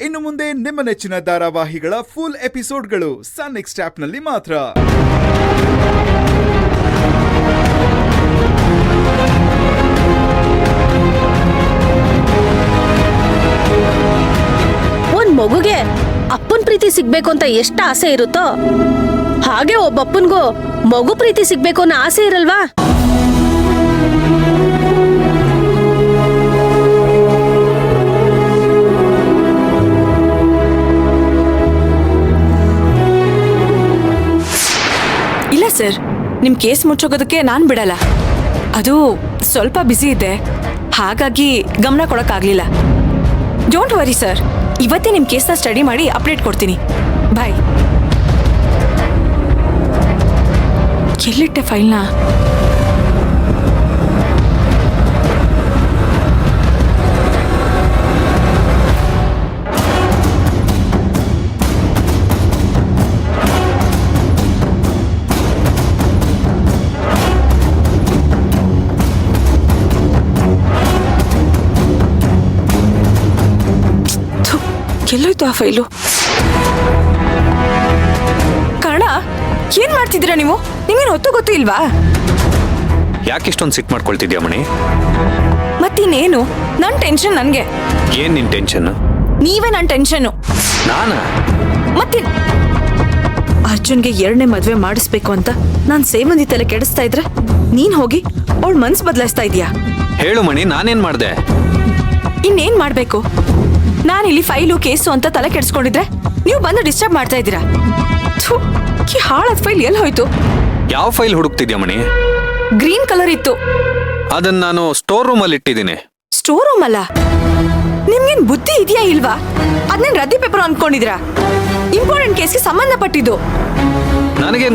ಇನ್ನು ಮುಂದೆ ನಿಮ್ಮ ನೆಚ್ಚಿನ ಧಾರಾವಾಹಿಗಳ ಫುಲ್ ಎಪಿಸೋಡ್ಗಳು ಸನ್ ನೆಕ್ಸ್ಟ್ ಆಪ್ನಲ್ಲಿ ಮಾತ್ರ. ಒಂದ್ ಮಗುಗೆ ಅಪ್ಪನ್ ಪ್ರೀತಿ ಸಿಗ್ಬೇಕು ಅಂತ ಎಷ್ಟು ಆಸೆ ಇರುತ್ತೋ ಹಾಗೆ ಒಬ್ಬಪ್ಪನ್ಗೂ ಮಗು ಪ್ರೀತಿ ಸಿಗ್ಬೇಕು ಅನ್ನೋ ಆಸೆ ಇರಲ್ವಾ? ಇಲ್ಲ ಸರ್, ನಿಮ್ ಕೇಸ್ ಮುಚ್ಚೋಗೋದಕ್ಕೆ ನಾನ್ ಬಿಡಲ್ಲ. ಅದು ಸ್ವಲ್ಪ ಬ್ಯುಸಿ ಇದೆ, ಹಾಗಾಗಿ ಗಮನ ಕೊಡಕ್ಕಾಗ್ಲಿಲ್ಲ. ಡೋಂಟ್ ವರಿ ಸರ್, ಇವತ್ತೇ ನಿಮ್ ಕೇಸ್ನ ಸ್ಟಡಿ ಮಾಡಿ ಅಪ್ಡೇಟ್ ಕೊಡ್ತೀನಿ. ಬಾಯ್. ಎಲ್ಲಿಟ್ಟೆ ಫೈಲ್ನ? ಎಲ್ಲೋಯ್ತು ಆ ಫೈಲು? ಕರ್ಣ, ಏನ್ ಮಾಡ್ತಿದ್ದೀರಾ ನೀವು? ನಿಮ್ಗೇನು ಹೊತ್ತು ಗೊತ್ತು ಇಲ್ವಾ? ಯಾಕಿಷ್ಟೊಂದು ಸಿಟ್ ಮಾಡ್ಕೊಳ್ತಿದ್ಯಾ ಮಣಿ? ಮತ್ತಿನ್ನೇನು? ನನ್ ಟೆನ್ಷನ್ ನನ್ಗೆ. ಏನ್ ನಿನ್ ಟೆನ್ಷನ್? ನೀವೇ ನನ್ ಟೆನ್ಷನ್. ನಾನಾ? ಮತ್ತೆ ಅರ್ಜುನ್ಗೆ 2ನೇ ಮದ್ವೆ ಮಾಡಿಸ್ಬೇಕು ಅಂತ ನಾನ್ ಸೇವಂತಿ ತಲೆ ಕೆಡಿಸ್ತಾ ಇದ್ರೆ ನೀನ್ ಹೋಗಿ ಅವಳ ಮನ್ಸ್ ಬದಲಾಯಿಸ್ತಾ ಇದೀಯಾ? ಹೇಳು ಮಣಿ, ನಾನೇನ್ ಮಾಡ್ದೆ? ಇನ್ನೇನ್ ಮಾಡ್ಬೇಕು? ನಾನಿಲ್ಲಿ ಫೈಲು ಕೇಸು ಅಂತ ತಲೆ ಕೆಡಿಸ್ಕೊಂಡಿದ್ರೆ ನೀವು ಬಂದು ಡಿಸ್ಟರ್ಬ್ ಮಾಡ್ತಾ ಇದ್ದೀರಾ. ಈ ಹಾಳಾದ ಫೈಲ್ ಎಲ್ಲಿ ಹೋಯ್ತು? ಯಾವ ಫೈಲ್ ಹುಡುಕ್ತಿದ್ಯಾ ಮಣಿ? ಗ್ರೀನ್ ಕಲರ್ ಇತ್ತು. ಅದನ್ನ ನಾನು ಸ್ಟೋರ್ ರೂಮ್ ಅಲ್ಲಿ ಇಟ್ಟಿದ್ದೀನಿ. ಸ್ಟೋರ್ ರೂಮ್ ಅಲ್ಲ? ನಿಮ್ಗೇನ್ ಬುದ್ಧಿ ಇದೆಯಾ ಇಲ್ವಾ? ಅದನ್ನೇನ್ ರದ್ದಿ ಪೇಪರ್ ಅನ್ಕೊಂಡಿದ್ದೀರಾ? ಇಂಪಾರ್ಟೆಂಟ್ ಕೇಸ್ಗೆ ಸಂಬಂಧಪಟ್ಟಿದ್ದು. ನನಗೆ